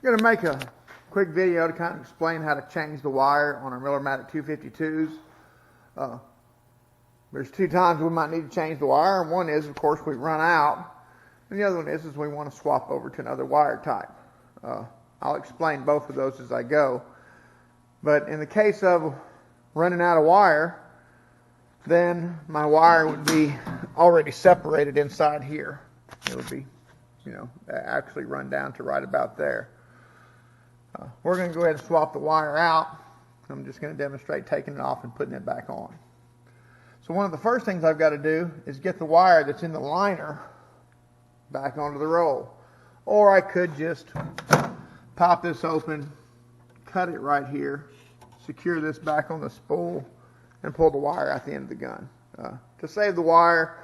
I'm going to make a quick video to kind of explain how to change the wire on our Millermatic 252s. There's two times we might need to change the wire, and one is, of course, we run out, and the other one is we want to swap over to another wire type. I'll explain both of those as I go. But in the case of running out of wire, then my wire would be already separated inside here. It would be, actually run down to right about there. We're going to go ahead and swap the wire out. I'm just going to demonstrate taking it off and putting it back on. So one of the first things I've got to do is get the wire that's in the liner back onto the roll. Or I could just pop this open, cut it right here, secure this back on the spool, and pull the wire out the end of the gun. To save the wire,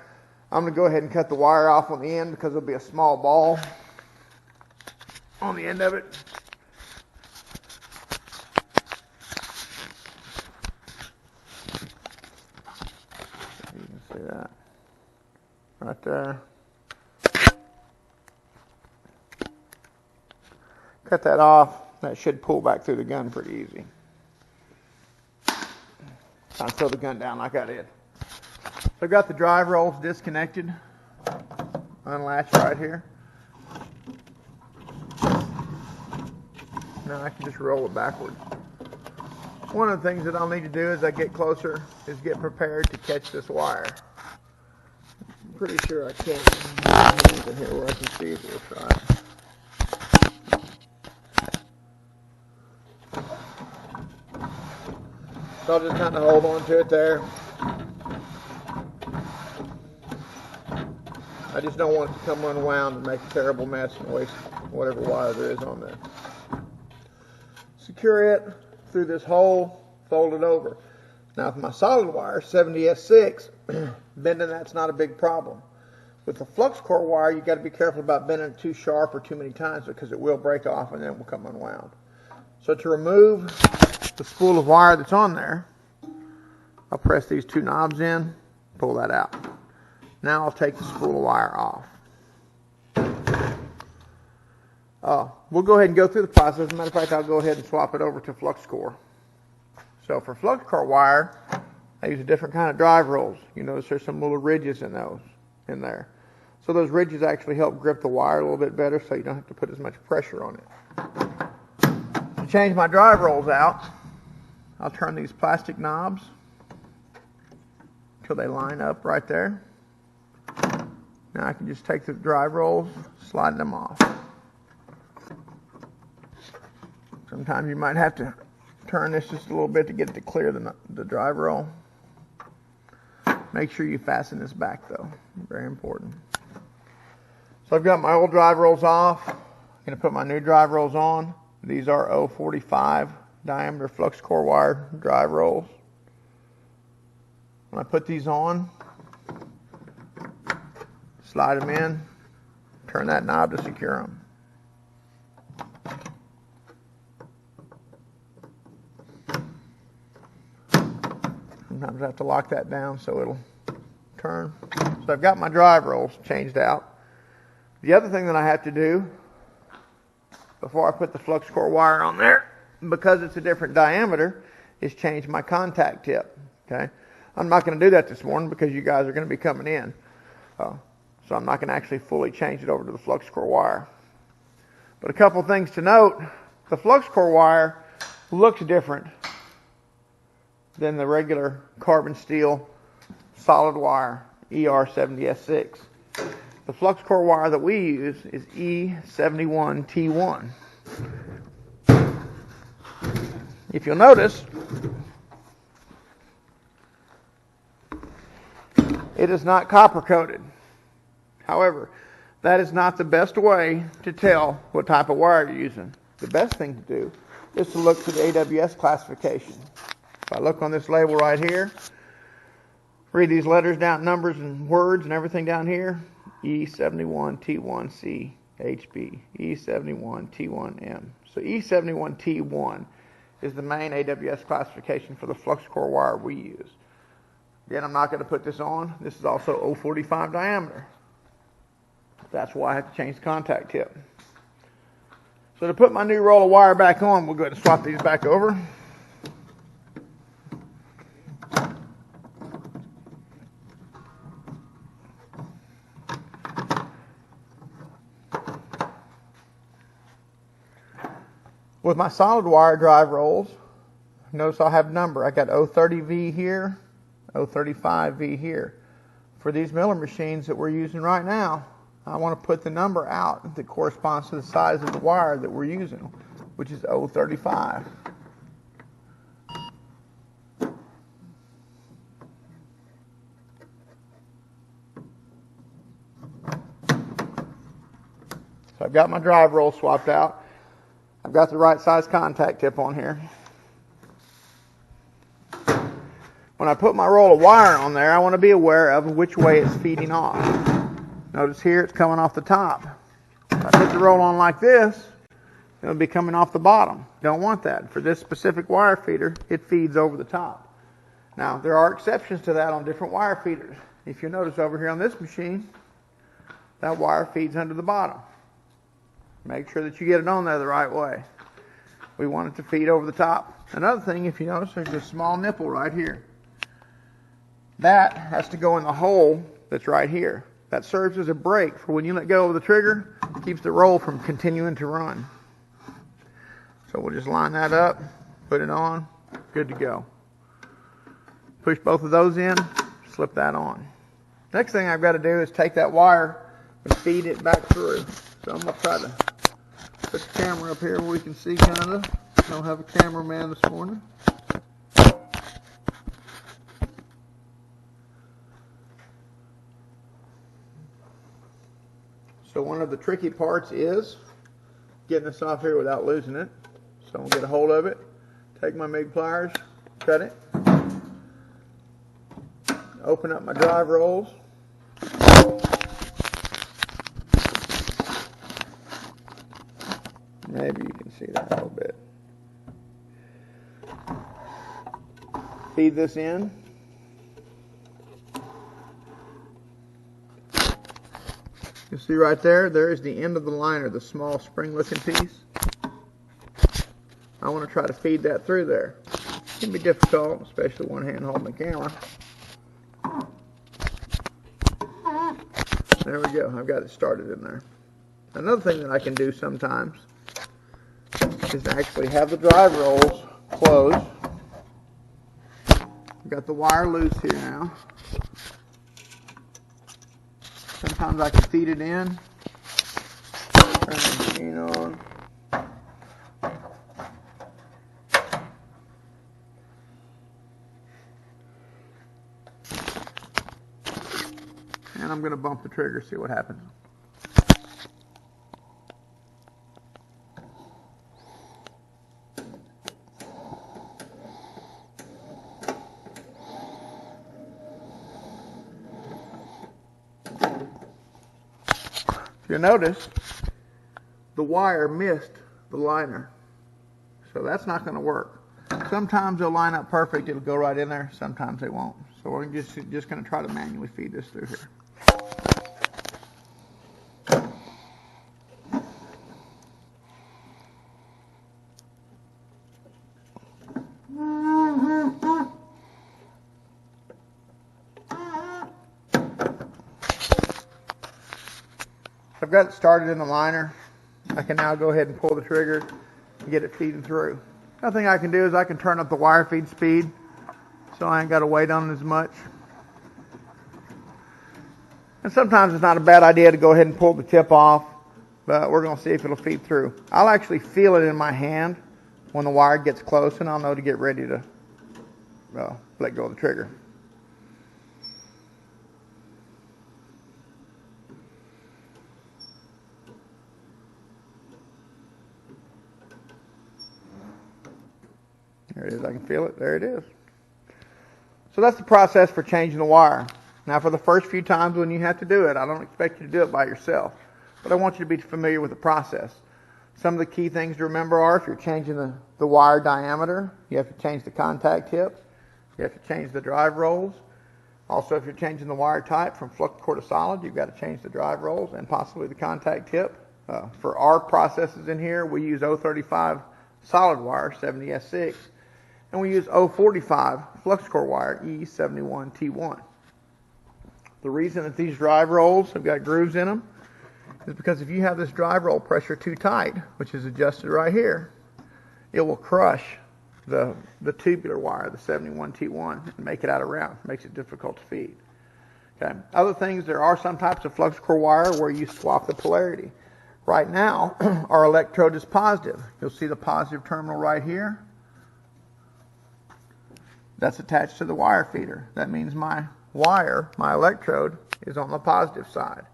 I'm going to go ahead and cut the wire off on the end because there'll be a small ball on the end of it. You can see that right there. Cut that off. That should pull back through the gun pretty easy. I'll throw the gun down like I did. So I've got the drive rolls disconnected, unlatched right here. Now I can just roll it backwards. One of the things that I'll need to do as I get closer is get prepared to catch this wire. I'm pretty sure I can. Use it here where I can see it. We'll try it. So I'll just kind of hold on to it there. I just don't want it to come unwound and make a terrible mess and waste whatever wire there is on there. Secure it through this hole, fold it over. Now with my solid wire, 70S6, bending that's not a big problem. With the flux core wire, you've got to be careful about bending it too sharp or too many times because it will break off and then it will come unwound. So to remove the spool of wire that's on there, I'll press these two knobs in, pull that out. Now I'll take the spool of wire off. We'll go ahead and go through the process. As a matter of fact, I'll go ahead and swap it over to flux core. So for flux core wire, I use a different kind of drive rolls. You notice there's some little ridges in there. So those ridges actually help grip the wire a little bit better so you don't have to put as much pressure on it. To change my drive rolls out, I'll turn these plastic knobs until they line up right there. Now I can just take the drive rolls, slide them off. Sometimes you might have to turn this just a little bit to get it to clear the drive roll. Make sure you fasten this back though, very important. So I've got my old drive rolls off. I'm going to put my new drive rolls on. These are 0.45 diameter flux core wire drive rolls. When I put these on, slide them in, turn that knob to secure them. Sometimes I have to lock that down so it'll turn. So I've got my drive rolls changed out. The other thing that I have to do before I put the flux core wire on there, because it's a different diameter, is change my contact tip. Okay, I'm not going to do that this morning because you guys are going to be coming in. So I'm not going to actually fully change it over to the flux core wire. But a couple things to note, the flux core wire looks different than the regular carbon steel solid wire, ER70S6. The flux core wire that we use is E71T1. If you'll notice, it is not copper coated. However, that is not the best way to tell what type of wire you're using. The best thing to do is to look for the AWS classification. If I look on this label right here, read these letters down, numbers and words and everything down here, E71T1C HB, E71T1M. So E71T1 is the main AWS classification for the flux core wire we use. Again, I'm not going to put this on. This is also 0.45 diameter. That's why I have to change the contact tip. So to put my new roll of wire back on, we'll go ahead and swap these back over. With my solid wire drive rolls, notice I'll have number. I got 030V here, 035V here. For these Miller machines that we're using right now, I want to put the number out that corresponds to the size of the wire that we're using, which is 035. So I've got my drive roll swapped out. I've got the right size contact tip on here. When I put my roll of wire on there, I want to be aware of which way it's feeding off. Notice here it's coming off the top. If I put the roll on like this, it'll be coming off the bottom. Don't want that. For this specific wire feeder, it feeds over the top. Now, there are exceptions to that on different wire feeders. If you notice over here on this machine, that wire feeds under the bottom. Make sure that you get it on there the right way. We want it to feed over the top. Another thing, if you notice, there's a small nipple right here. That has to go in the hole that's right here. That serves as a brake for when you let go of the trigger, it keeps the roll from continuing to run. So we'll just line that up, put it on, good to go. Push both of those in, slip that on. Next thing I've got to do is take that wire and feed it back through. So I'm going to try to put the camera up here where we can see kind of. Don't have a cameraman this morning. So one of the tricky parts is getting this off here without losing it. So I'm going to get a hold of it, take my MIG pliers, cut it, open up my drive rolls. Maybe you can see that a little bit. Feed this in. You see right there, there is the end of the liner, the small spring-looking piece. I want to try to feed that through there. It can be difficult, especially one hand holding the camera. There we go. I've got it started in there. Another thing that I can do sometimes is actually have the drive rolls closed. I've got the wire loose here now. Sometimes I can feed it in, turn the machine on. And I'm going to bump the trigger, see what happens. You'll notice the wire missed the liner, so that's not going to work. Sometimes they'll line up perfect, it'll go right in there, sometimes they won't. So we're just going to try to manually feed this through here. I've got it started in the liner. I can now go ahead and pull the trigger and get it feeding through. Another thing I can do is I can turn up the wire feed speed so I ain't got to wait on it as much. And sometimes it's not a bad idea to go ahead and pull the tip off, but we're going to see if it'll feed through. I'll actually feel it in my hand when the wire gets close, and I'll know to get ready to let go of the trigger. There it is. I can feel it. There it is. So that's the process for changing the wire. Now, for the first few times when you have to do it, I don't expect you to do it by yourself, but I want you to be familiar with the process. Some of the key things to remember are if you're changing the wire diameter, you have to change the contact tip. You have to change the drive rolls. Also, if you're changing the wire type from flux core to solid, you've got to change the drive rolls and possibly the contact tip. For our processes in here, we use 035 solid wire 70S6, and we use 045 flux core wire E71T1. The reason that these drive rolls have got grooves in them is because if you have this drive roll pressure too tight, which is adjusted right here, it will crush the tubular wire, the 71T1, and make it out of round. Makes it difficult to feed. Okay. Other things, there are some types of flux core wire where you swap the polarity. Right now, our electrode is positive. You'll see the positive terminal right here. That's attached to the wire feeder. That means my wire, my electrode, is on the positive side.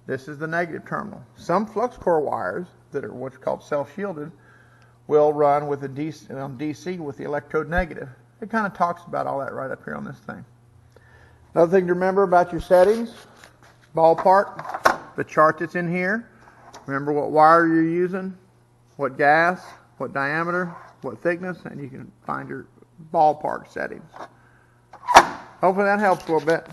This is the negative terminal. Some flux core wires that are what's called self-shielded will run with a DC with the electrode negative. It kind of talks about all that right up here on this thing. Another thing to remember about your settings, ballpark, the chart that's in here. Remember what wire you're using, what gas, what diameter, what thickness, and you can find your ballpark settings. Hopefully that helps a little bit.